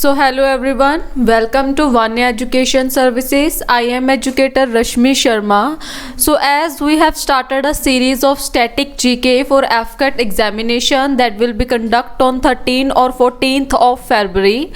So hello everyone, welcome to Vanya Education Services. I am educator Rashmi Sharma. So as we have started a series of static GK for FCAT examination that will be conducted on 13 और 14th of February.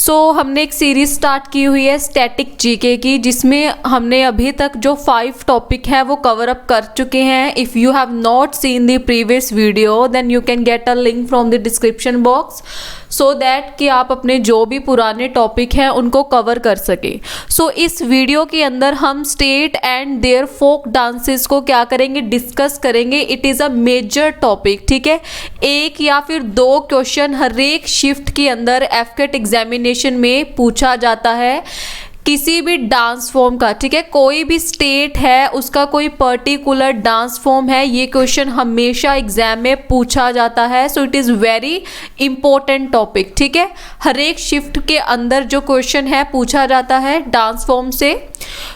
So हमने एक series start की हुई है static GK की, जिसमें हमने अभी तक जो 5 टॉपिक है वो कवर अप कर चुके हैं. If you have not seen the previous video then you can get a link from the description box so that कि आप अपने जो भी पुराने टॉपिक हैं उनको कवर कर सकें. सो इस वीडियो के अंदर हम state and their folk dances को क्या करेंगे, डिस्कस करेंगे. It is a major topic. ठीक है, एक या फिर 2 क्वेश्चन हर एक शिफ्ट के अंदर एफकेट एग्जामिनेशन में पूछा जाता है किसी भी डांस फॉर्म का. ठीक है, कोई भी स्टेट है उसका कोई पर्टिकुलर डांस फॉर्म है, ये क्वेश्चन हमेशा एग्जाम में पूछा जाता है. So it is very important topic. ठीक है, हर एक शिफ्ट के अंदर जो क्वेश्चन है पूछा जाता है डांस फॉर्म से.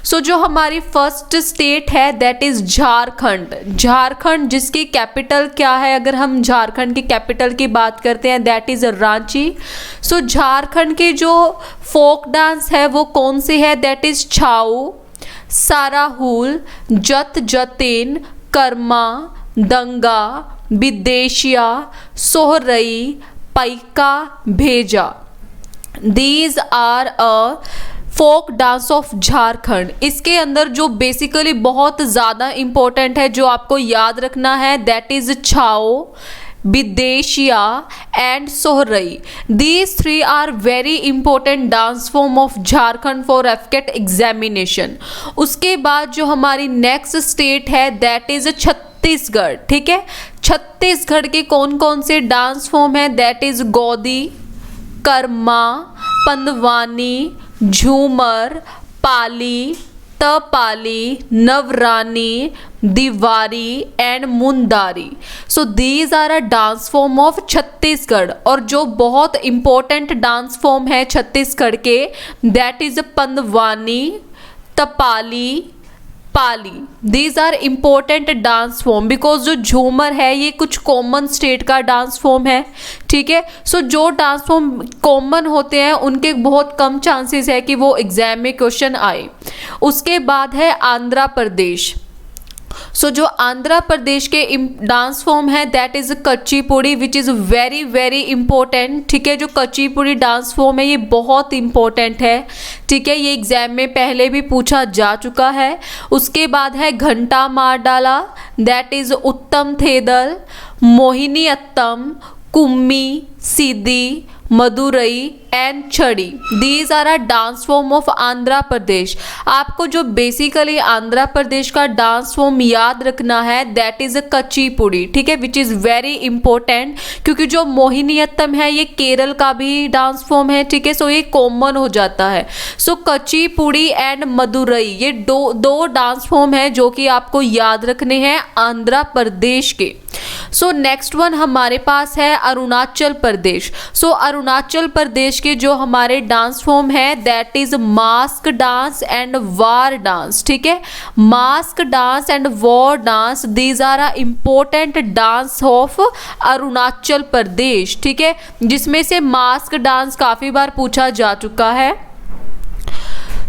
सो जो हमारी फर्स्ट स्टेट है दैट इज़ झारखंड. झारखंड जिसकी कैपिटल क्या है, अगर हम झारखंड की कैपिटल की बात करते हैं दैट इज़ रांची. सो झारखंड के जो फोक डांस है वो कौन से है, दैट इज छाऊ, साराहुल, जत जतिन, कर्मा, दंगा, विदेशिया, सोहरई, पैका, भेजा. These are a folk dance of Jharkhand. इसके अंदर जो बेसिकली बहुत ज़्यादा इम्पोर्टेंट है जो आपको याद रखना है that is Chhau, Bidesia and Sohrai. These 3 are very important dance form of Jharkhand for एफकेट एग्जामिनेशन. उसके बाद जो हमारी नेक्स्ट स्टेट है दैट इज छत्तीसगढ़. ठीक है, छत्तीसगढ़ के कौन कौन से डांस फॉर्म है that is Godi, Karma, Pandwani, Jhumar, Pali, Tapali, Navrani, Diwari and Mundari. So these are a dance form of Chhattisgarh. और जो बहुत इंपॉर्टेंट डांस फॉर्म है छत्तीसगढ़ के that is पंदवानी, तपाली, Pali. These are important dance form because जो झूमर है ये कुछ कॉमन स्टेट का डांस फॉर्म है. ठीक है, सो जो डांस फॉर्म कॉमन होते हैं उनके बहुत कम चांसेस है कि वो एग्जाम में क्वेश्चन आए. उसके बाद है आंध्र प्रदेश. सो जो आंध्र प्रदेश के डांस फॉर्म है that is Kuchipudi which is very very important. ठीक है, जो कच्चीपुड़ी डांस फॉर्म है ये बहुत इंपॉर्टेंट है. ठीक है, ये एग्जाम में पहले भी पूछा जा चुका है. उसके बाद है घंटा मार डाला that is Uttam Thedal, Mohini Attam, Kummi, Sidhi, Madurai and Chhadi. These are a dance form of Andhra Pradesh. आपको जो बेसिकली आंध्र प्रदेश का डांस फॉर्म याद रखना है दैट इज कच्चीपुड़ी. ठीक है, विच इज़ वेरी इंपॉर्टेंट क्योंकि जो मोहिनीअट्टम है ये केरल का भी डांस फॉर्म है. ठीक है, सो ये कॉमन हो जाता है. सो कच्चीपुड़ी एंड मदुरई ये दो डांस फॉर्म है जो कि आपको याद रखने हैं आंध्र प्रदेश के. सो नेक्स्ट वन हमारे पास है अरुणाचल प्रदेश. सो अरुणाचल प्रदेश के जो हमारे डांस फॉर्म है that is mask dance and war dance. ठीक है, mask dance and war dance these are a important dance of Arunachal Pradesh. ठीक है, जिसमें से मास्क डांस काफ़ी बार पूछा जा चुका है.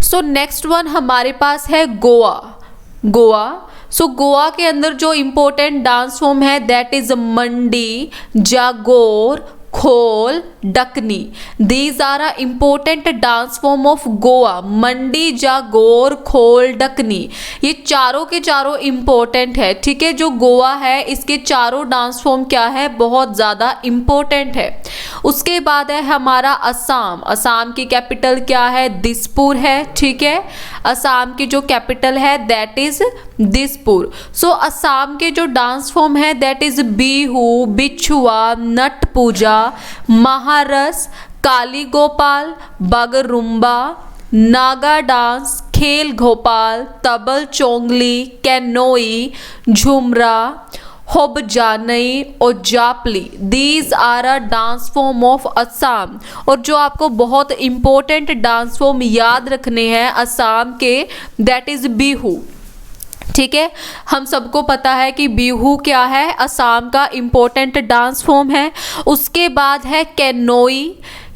सो नेक्स्ट वन हमारे पास है गोवा. सो गोवा के अंदर जो इम्पोर्टेंट डांस फॉर्म है that is Mandi, Jagor, Khol, Dakni. These are a important dance form of Goa. Mandi, Jagor, Khol, डकनी ये चारों के चारों इम्पोर्टेंट है. ठीक है, जो गोवा है इसके चारों डांस फॉर्म क्या है, बहुत ज़्यादा इम्पोर्टेंट है. उसके बाद है हमारा असम. असम की कैपिटल क्या है, दिसपुर है. ठीक है, असम की जो कैपिटल है that is Dispur. So Assam के जो डांस फॉर्म है that is Bihu, Bichhua, Nat Puja, Maharas, Kali Gopal, Bagurumba, Naga dance, Khel Gopal, Tabal Chongli, Kanoi, Jhumra, Hob Janai और Japli. These are a dance form of Assam. और जो आपको बहुत इंपॉर्टेंट डांस फॉर्म याद रखने हैं असम के दैट इज बिहू. ठीक है, हम सबको पता है कि बिहू क्या है, असम का इम्पोर्टेंट डांस फॉर्म है. उसके बाद है कैनोई.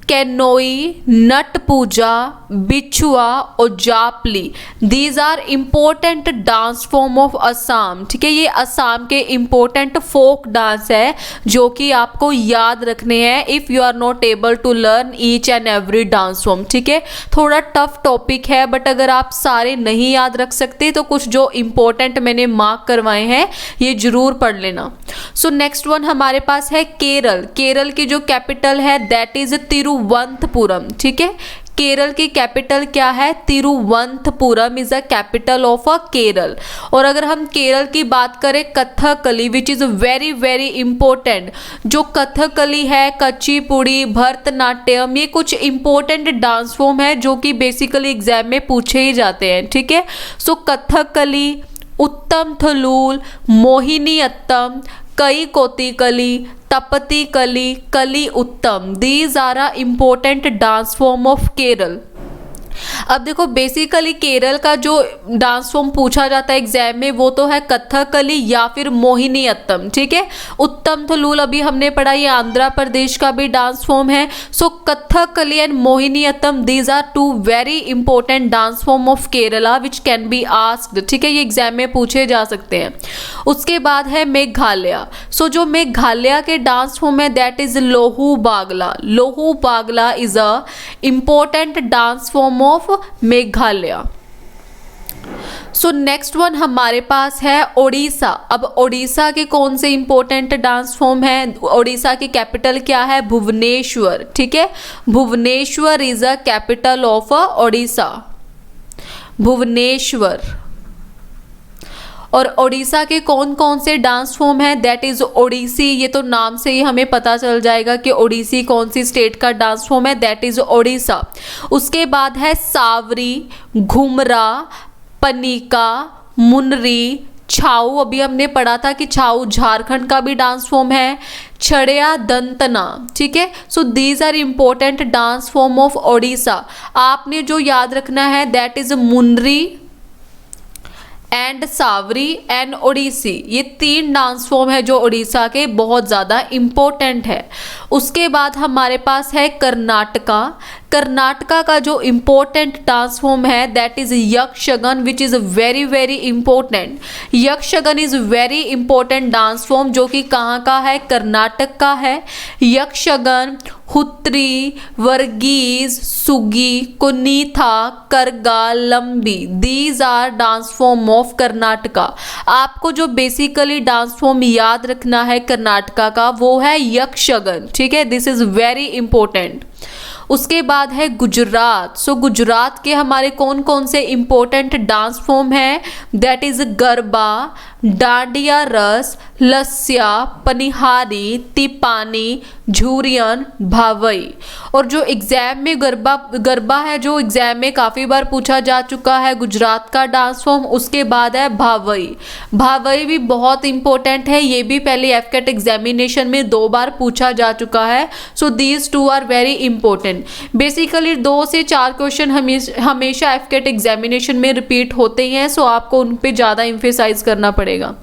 कैनोई, नट पूजा, बिछुआ और Japli, these are important dance form of Assam. ठीक है, ये असम के इम्पोर्टेंट फोक डांस है जो कि आपको याद रखने हैं if you are not able to learn each and every dance form. ठीक है, थोड़ा टफ टॉपिक है, बट अगर आप सारे नहीं याद रख सकते तो कुछ जो इम्पोर्टेंट मैंने मार्क करवाए हैं ये जरूर पढ़ लेना। सो नेक्स्ट वन हमारे पास है केरल। केरल की जो कैपिटल है दैट इज तिरुवनंतपुरम। ठीक है, केरल की कैपिटल क्या है? Thiruvananthapuram is the capital of a Kerala. और अगर हम केरल की बात करें, कथकली विच इज वेरी वेरी इंपॉर्टेंट, जो कथकली है, कुचिपुड़ी, भरतनाट्यम, ये कुछ इंपॉर्टेंट डांस फॉर्म है जो कि बेसिकली एग्जाम में पूछे ही जाते हैं। ठीक है, सो कथकली, उत्तम थलूल, मोहिनी अत्तम, कई कोतिकली, तपती कली, कली उत्तम, these are a important dance form of Kerala. अब देखो बेसिकली केरल का जो डांस फॉर्म पूछा जाता है एग्जाम में वो तो है कथकली या फिर मोहिनी अत्तम। ठीक है, उत्तम थलूल अभी हमने पढ़ा, ये आंध्र प्रदेश का भी डांस फॉर्म है। So Kathakali and Mohini Attam these are two very important dance form of Kerala which can be asked. ठीक है, ये एग्जाम में पूछे जा सकते हैं। उसके बाद है मेघालय। सो जो मेघालय के डांस फॉर्म है that is Lohu Bagla. Lohu Bagla is a important dance form of Meghalaya. So next one हमारे पास है ओडिशा। अब ओडिशा के कौन से इंपॉर्टेंट डांस फॉर्म है? ओडिशा की कैपिटल क्या है? भुवनेश्वर। ठीक है, Bhubaneswar is a capital of Odisha, Bhubaneswar. और ओडिशा के कौन कौन से डांस फॉर्म है? That is Odissi. ये तो नाम से ही हमें पता चल जाएगा कि ओडिसी कौन सी स्टेट का डांस फॉर्म है, दैट इज ओडिशा। उसके बाद है सावरी, घुमरा, पनिका, मुनरी, छाऊ, अभी हमने पढ़ा था कि छाऊ झारखंड का भी डांस फॉर्म है, छड़िया दंतना। ठीक है, so these are important dance form of Odisha. आपने जो याद रखना है that is Munari and Savari and Odissi, ये तीन डांस फॉर्म है जो ओडिशा के बहुत ज़्यादा इम्पोर्टेंट है। उसके बाद हमारे पास है कर्नाटका। कर्नाटका का जो इम्पोर्टेंट डांस फॉर्म है that is Yakshagana which is very very important. Yakshagana is very important dance form जो कि कहाँ का है? कर्नाटक का है। यक्षगन, हुत्री, Verghese, Swiggy, Kunitha, Karaga, Lambi, these are dance form of Karnataka. आपको जो बेसिकली डांस फॉर्म याद रखना है कर्नाटका का वो है यक्षगन। ठीक है, दिस इज वेरी इंपॉर्टेंट। उसके बाद है गुजरात। सो गुजरात के हमारे कौन कौन से इंपॉर्टेंट डांस फॉर्म है? दैट इज गरबा, डांडिया रस, लस्या, पनिहारी, तिपानी, झूरियन, भावई। और जो एग्जाम में गरबा है जो एग्जाम में काफ़ी बार पूछा जा चुका है गुजरात का डांस फॉर्म। उसके बाद है भावई। भावई भी बहुत इंपॉर्टेंट है, ये भी पहले एफकेट एग्जामिनेशन में 2 बार पूछा जा चुका है। So these two are very important. Basically 2 से 4 क्वेश्चन हमेशा एफकेट एग्जामिनेशन में रिपीट होते हैं, सो आपको उन पे ज़्यादा इम्फेसाइज करना पड़ेगा।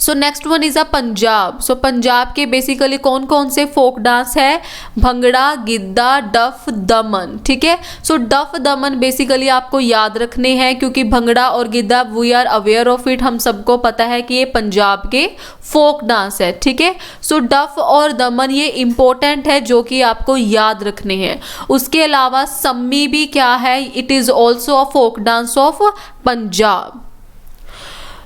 So next one is a Punjab. So Punjab के बेसिकली कौन कौन से फोक डांस है? भंगड़ा, गिद्दा, डफ, दमन। ठीक है, सो डफ दमन बेसिकली आपको याद रखने हैं क्योंकि भंगड़ा और Giddha we are aware of it, हम सबको पता है कि ये पंजाब के फोक डांस है। ठीक है, सो डफ और दमन ये इंपॉर्टेंट है जो कि आपको याद रखने हैं। उसके अलावा सम्मी भी क्या है? It is also a folk dance of Punjab.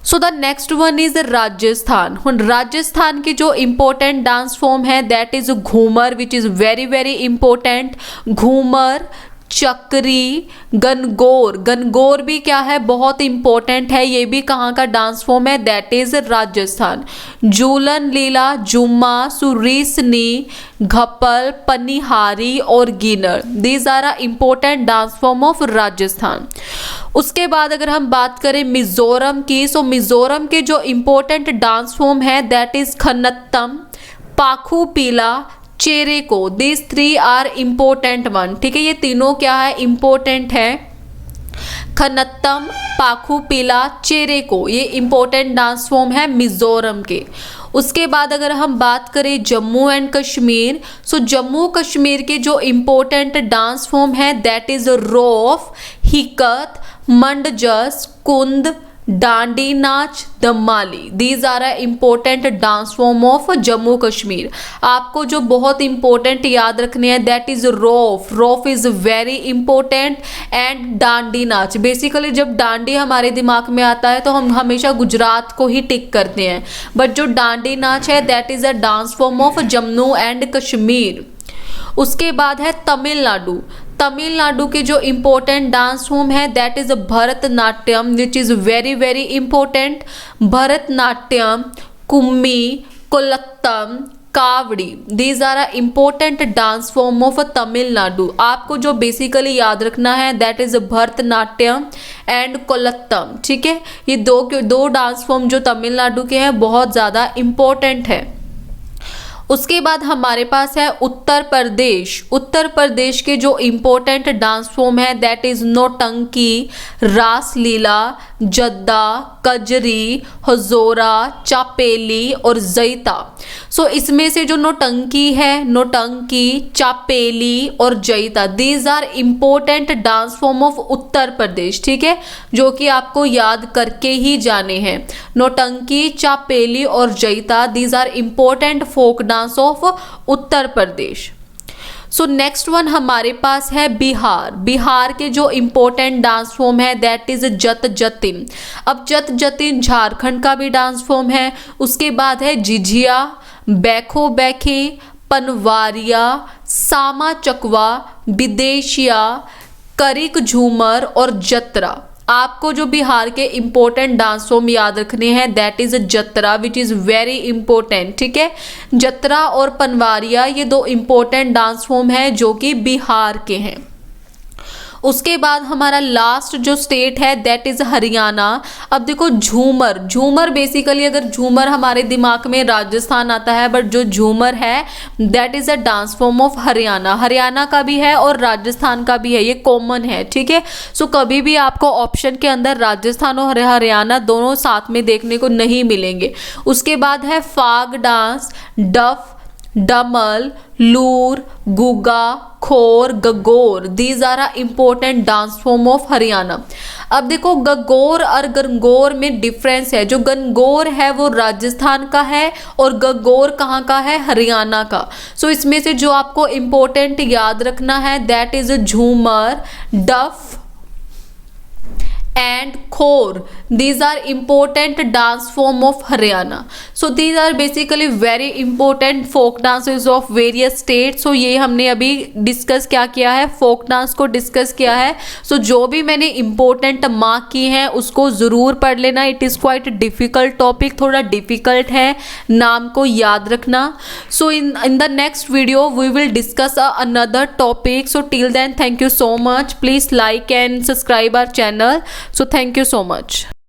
So the next one is Rajasthan. Rajasthan की जो इम्पोर्टेंट डांस फॉर्म है that is Ghoomar which is very very important. Ghoomar, Chakri, Gangaur. Gangaur भी क्या है? बहुत इंपॉर्टेंट है, ये भी कहाँ का डांस फॉर्म है? That is Rajasthan. झूलन लीला, जुम्मा, सुरीसनी, घपल, पनिहारी और Ginar, these are a important dance form of Rajasthan. उसके बाद अगर हम बात करें मिजोरम की, सो मिजोरम के जो इम्पोर्टेंट डांस फॉर्म है that is Khannattam, Pakhu Pila, Chereko. This 3 are important one. ठीक है, ये तीनों क्या है? इम्पोर्टेंट है। खन्नत्तम, पाखू पीला, चेरेको, ये इम्पोर्टेंट डांस फॉर्म है मिजोरम के। उसके बाद अगर हम बात करें जम्मू एंड कश्मीर, सो जम्मू कश्मीर के जो इम्पोर्टेंट डांस फॉर्म है that is Rauf, Hikat, Mandjas, Kud, Dandi Nach, Damali. These are important dance form of Jammu Kashmir. आपको जो बहुत इंपॉर्टेंट याद रखने हैं that is Rauf, Rauf is very important, and Dandi Nach. Basically जब डांडी हमारे दिमाग में आता है तो हम हमेशा गुजरात को ही टिक करते हैं, बट जो डांडी नाच है that is a dance form of Jammu and Kashmir. उसके बाद है तमिलनाडु। तमिलनाडु के जो इम्पोर्टेंट डांस फॉर्म है that is Bharatanatyam which is very very important. Bharatanatyam, Kummi, Kolattam, Kavadi, these are important dance form of Tamil Nadu. आपको जो बेसिकली याद रखना है that is Bharatanatyam and Kolattam, ठीक है। ये दो डांस फॉर्म जो तमिलनाडु के हैं बहुत ज़्यादा इम्पोर्टेंट है। उसके बाद हमारे पास है उत्तर प्रदेश। उत्तर प्रदेश के जो इम्पोर्टेंट डांस फॉर्म है दैट इज नौटंकी, रासलीला, जद्दा, कजरी, हजोरा, चापेली और जैता। सो इसमें से जो नौटंकी है, नौटंकी, चापेली और Jaita, these are important dance form of Uttar Pradesh, ठीक है, जो कि आपको याद करके ही जाने हैं। नौटंकी, चापेली और Jaita, these are important folk dance of Uttar Pradesh. So next one हमारे पास है बिहार। बिहार के जो इम्पोर्टेंट डांस फॉर्म है दैट इज जत जतिन। अब जत जतिन झारखंड का भी डांस फॉर्म है। उसके बाद है झिझिया, बैखो बैखे, पनवारिया, सामा चकवा, विदेशिया, करिक झूमर और जतरा। आपको जो बिहार के इम्पोर्टेंट डांस फॉर्म याद रखने हैं that is Jatra which is very important, ठीक है। जतरा और पनवारिया ये दो इम्पोर्टेंट डांस फॉर्म है जो कि बिहार के हैं। उसके बाद हमारा लास्ट जो स्टेट है दैट इज़ हरियाणा। अब देखो झूमर, झूमर बेसिकली अगर झूमर हमारे दिमाग में राजस्थान आता है, बट जो झूमर है that is a dance form of Haryana. Haryana का भी है और राजस्थान का भी है, ये कॉमन है, ठीक है। सो कभी भी आपको ऑप्शन के अंदर राजस्थान और हरियाणा दोनों साथ में देखने को नहीं मिलेंगे। उसके बाद है फाग डांस, डफ, डमल, Loor, Gugga, Khor, Gagor, these are important dance form of Haryana. अब देखो गगोर और गनगौर में डिफरेंस है। जो गनगौर है वो राजस्थान का है और गगोर कहाँ का है, हरियाणा का। सो इसमें से जो आपको इम्पोर्टेंट याद रखना है दैट इज झूमर, डफ and khor, these are important dance form of Haryana. So these are basically very important folk dances of various states. So ये हमने अभी डिस्कस क्या किया है, फोक डांस को डिस्कस किया है। सो जो भी मैंने इम्पोर्टेंट मार्क की हैं उसको ज़रूर पढ़ लेना। It is quite difficult topic, थोड़ा डिफ़िकल्ट है नाम को याद रखना। So in the next video we will discuss another topic. So till then, thank you so much. Please like and subscribe our channel. So thank you so much.